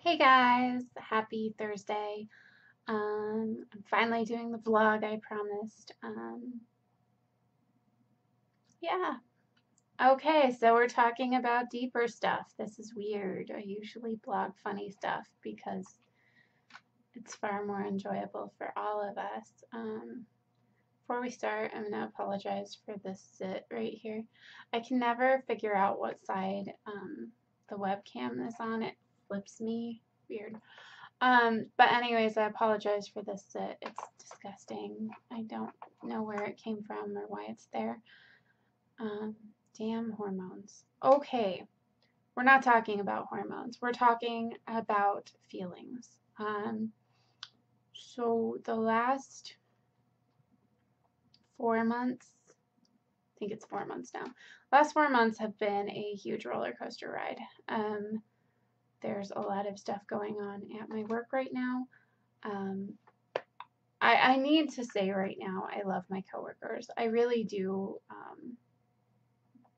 Hey guys, happy Thursday. I'm finally doing the vlog I promised. Yeah. Okay, so we're talking about deeper stuff. This is weird. I usually blog funny stuff because it's far more enjoyable for all of us. Before we start, I'm going to apologize for this sit right here. I can never figure out what side the webcam is on. It flips me. Weird. But anyways, I apologize for this. It's disgusting. I don't know where it came from or why it's there. Um, damn hormones. Okay, we're not talking about hormones. We're talking about feelings. So the last 4 months, I think it's 4 months now. Last 4 months have been a huge roller coaster ride. There's a lot of stuff going on at my work right now. I need to say right now, I love my coworkers. I really do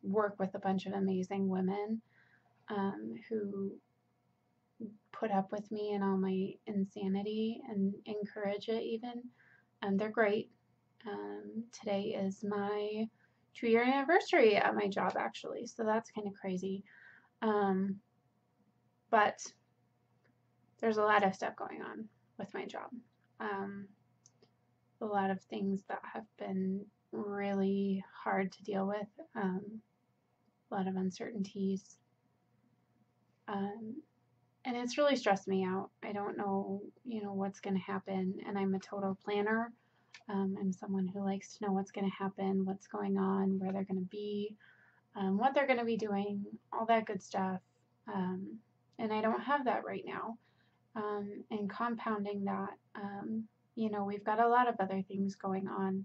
work with a bunch of amazing women who put up with me and all my insanity and encourage it even. They're great. Today is my 2-year anniversary at my job, actually, so that's kind of crazy. But there's a lot of stuff going on with my job. A lot of things that have been really hard to deal with, a lot of uncertainties, and it's really stressed me out. I don't know, what's going to happen, and I'm a total planner. I'm someone who likes to know what's going to happen, what's going on, where they're going to be, what they're going to be doing, all that good stuff, and I don't have that right now. And compounding that, we've got a lot of other things going on.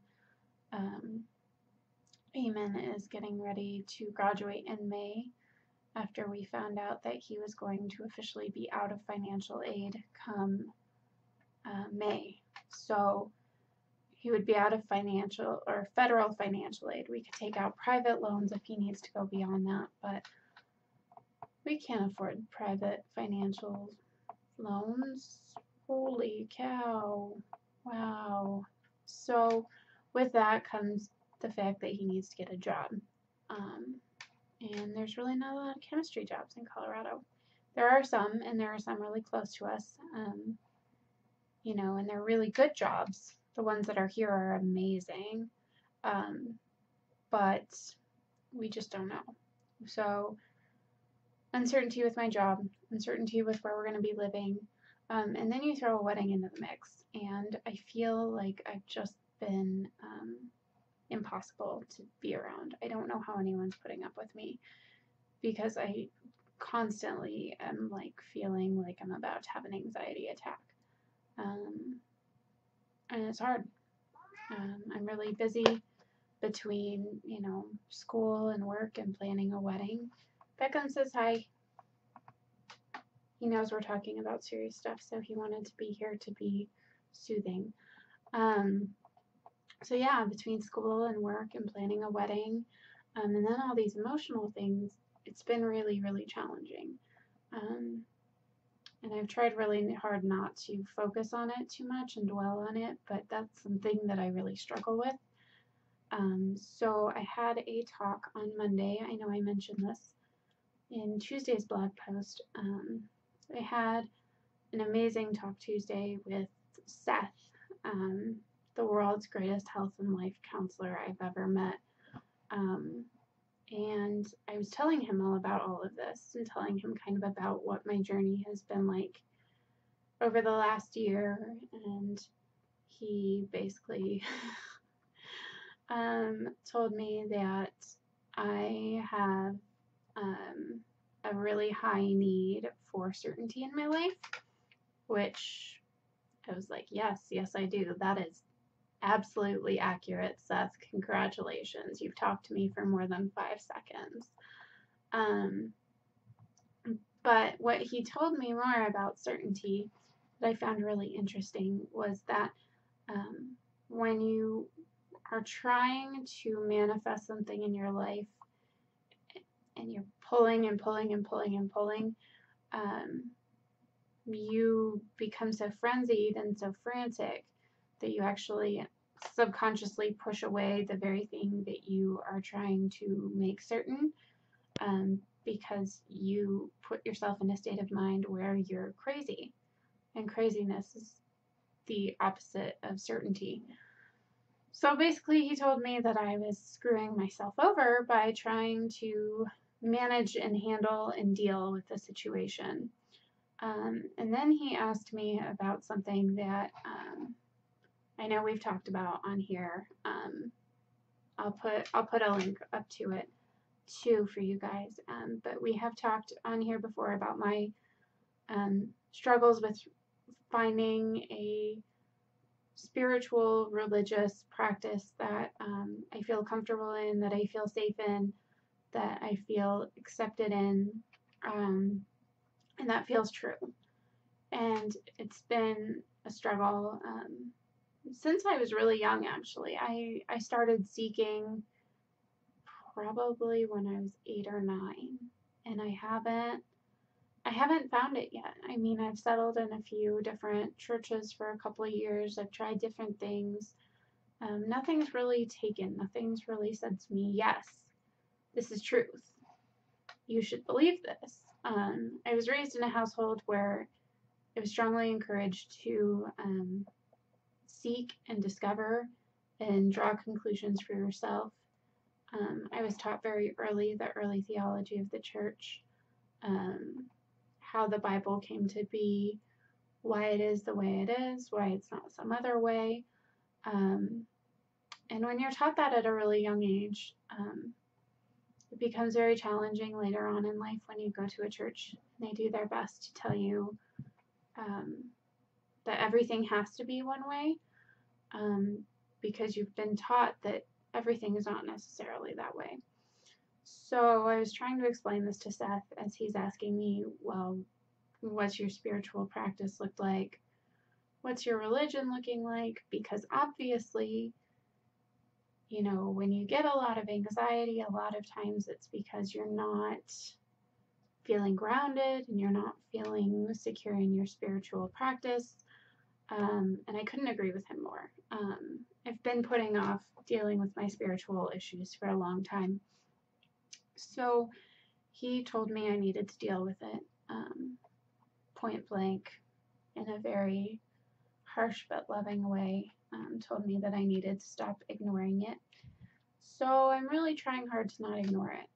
Eamon is getting ready to graduate in May after we found out that he was going to officially be out of financial aid come May. So he would be out of financial or federal financial aid. We could take out private loans if he needs to go beyond that, but we can't afford private financial loans. Holy cow. Wow. So with that comes the fact that he needs to get a job. And there's really not a lot of chemistry jobs in Colorado. There are some, and there are some really close to us, and they're really good jobs. The ones that are here are amazing, but we just don't know. So uncertainty with my job, uncertainty with where we're going to be living, and then you throw a wedding into the mix, and I feel like I've just been impossible to be around. I don't know how anyone's putting up with me because I constantly am like feeling like I'm about to have an anxiety attack. And it's hard. I'm really busy between, school and work and planning a wedding. Beckham says hi. He knows we're talking about serious stuff, so he wanted to be here to be soothing. So yeah, between school and work and planning a wedding, and then all these emotional things, it's been really, really challenging. And I've tried really hard not to focus on it too much and dwell on it, but that's something that I really struggle with. So I had a talk on Monday. I know I mentioned this in Tuesday's blog post. I had an amazing Talk Tuesday with Seth, the world's greatest health and life counselor I've ever met. And I was telling him all about all of this and telling him kind of about what my journey has been like over the last year. And he basically told me that I have a really high need for certainty in my life, which I was like, yes, I do. That is absolutely accurate, Seth. Congratulations. You've talked to me for more than 5 seconds. But what he told me more about certainty that I found really interesting was that when you are trying to manifest something in your life and you're pulling and pulling and pulling and pulling, you become so frenzied and so frantic that you actually subconsciously push away the very thing that you are trying to make certain, because you put yourself in a state of mind where you're crazy. And craziness is the opposite of certainty. So basically, he told me that I was screwing myself over by trying to manage and handle and deal with the situation. And then he asked me about something that I know we've talked about on here. I'll put a link up to it too for you guys. But we have talked on here before about my struggles with finding a spiritual religious practice that I feel comfortable in, that I feel safe in, that I feel accepted in, and that feels true. And it's been a struggle since I was really young, actually. I started seeking probably when I was 8 or 9, and I haven't found it yet. I mean, I've settled in a few different churches for a couple of years. I've tried different things. Nothing's really taken. Nothing's really said to me, yes, this is truth. You should believe this. I was raised in a household where it was strongly encouraged to seek and discover and draw conclusions for yourself. I was taught very early the early theology of the church, how the Bible came to be, why it is the way it is, why it's not some other way. And when you're taught that at a really young age, it becomes very challenging later on in life when you go to a church and they do their best to tell you that everything has to be one way, because you've been taught that everything is not necessarily that way. So I was trying to explain this to Seth as he's asking me, well, what's your spiritual practice look like? What's your religion looking like? Because obviously, you know, when you get a lot of anxiety, a lot of times it's because you're not feeling grounded and you're not feeling secure in your spiritual practice. And I couldn't agree with him more. I've been putting off dealing with my spiritual issues for a long time. So he told me I needed to deal with it, point blank, in a very harsh but loving way. Told me that I needed to stop ignoring it. So I'm really trying hard to not ignore it.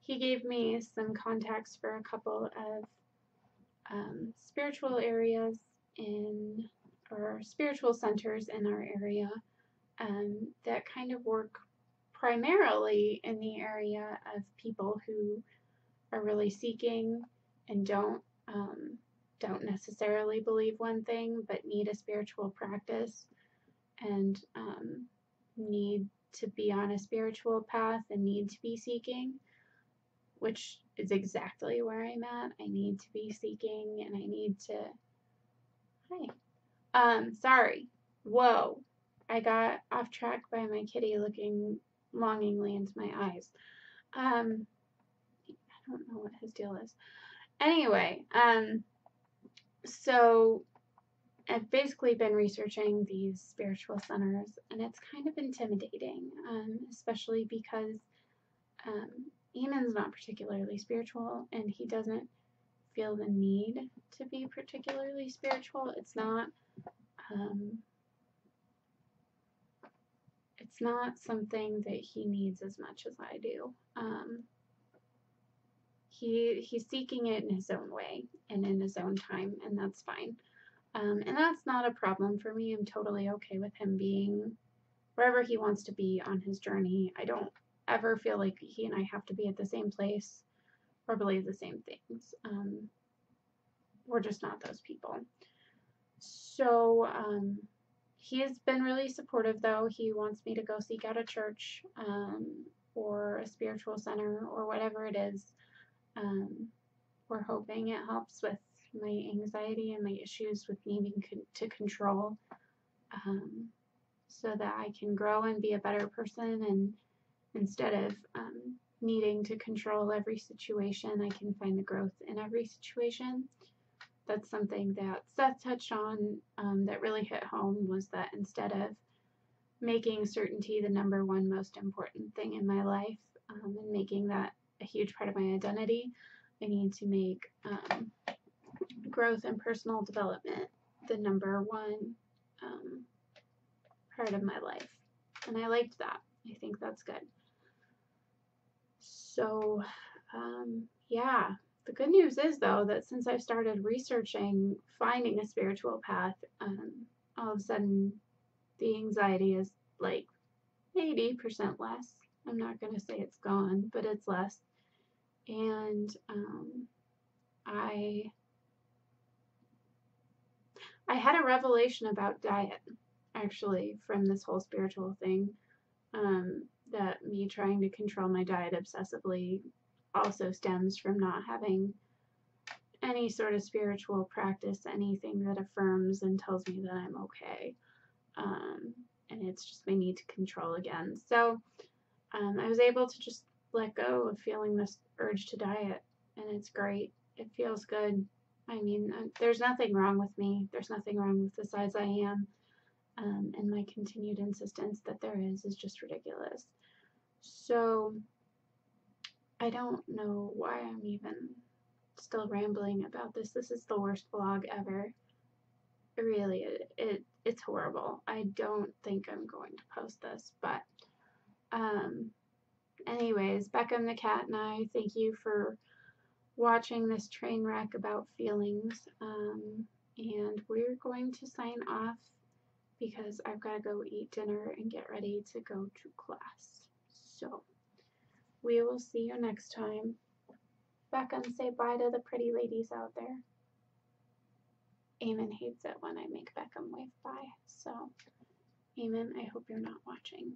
He gave me some contacts for a couple of spiritual areas or spiritual centers in our area that kind of work primarily in the area of people who are really seeking and don't necessarily believe one thing but need a spiritual practice and need to be on a spiritual path and need to be seeking, which is exactly where I'm at. I need to be seeking and I need to... Hi. Sorry. Whoa. I got off track by my kitty looking longingly into my eyes. I don't know what his deal is. Anyway, so I've basically been researching these spiritual centers, and it's kind of intimidating, especially because Eamon's not particularly spiritual, and he doesn't feel the need to be particularly spiritual. It's not something that he needs as much as I do. He's seeking it in his own way and in his own time, and that's fine. And that's not a problem for me. I'm totally okay with him being wherever he wants to be on his journey. I don't ever feel like he and I have to be at the same place or believe the same things. We're just not those people. So he has been really supportive, though. He wants me to go seek out a church or a spiritual center or whatever it is. We're hoping it helps with my anxiety and my issues with needing to control, so that I can grow and be a better person, and instead of needing to control every situation, I can find the growth in every situation. That's something that Seth touched on that really hit home, was that instead of making certainty the number one most important thing in my life, and making that a huge part of my identity, I need to make growth and personal development the number one part of my life. And I liked that. I think that's good. So, yeah. The good news is, though, that since I started researching finding a spiritual path, all of a sudden the anxiety is like 80% less. I'm not going to say it's gone, but it's less. And I had a revelation about diet, actually, from this whole spiritual thing. That me trying to control my diet obsessively also stems from not having any sort of spiritual practice, anything that affirms and tells me that I'm okay. And it's just my need to control again. So I was able to just let go of feeling this urge to diet, and it's great. It feels good. I mean, there's nothing wrong with me. There's nothing wrong with the size I am. And my continued insistence that there is just ridiculous. So I don't know why I'm even still rambling about this. This is the worst vlog ever. Really, it's horrible. I don't think I'm going to post this, but anyways, Beckham the cat and I thank you for watching this train wreck about feelings, and we're going to sign off because I've got to go eat dinner and get ready to go to class. So we will see you next time. Beckham, say bye to the pretty ladies out there. Eamon hates it when I make Beckham wave bye. So, Eamon, I hope you're not watching.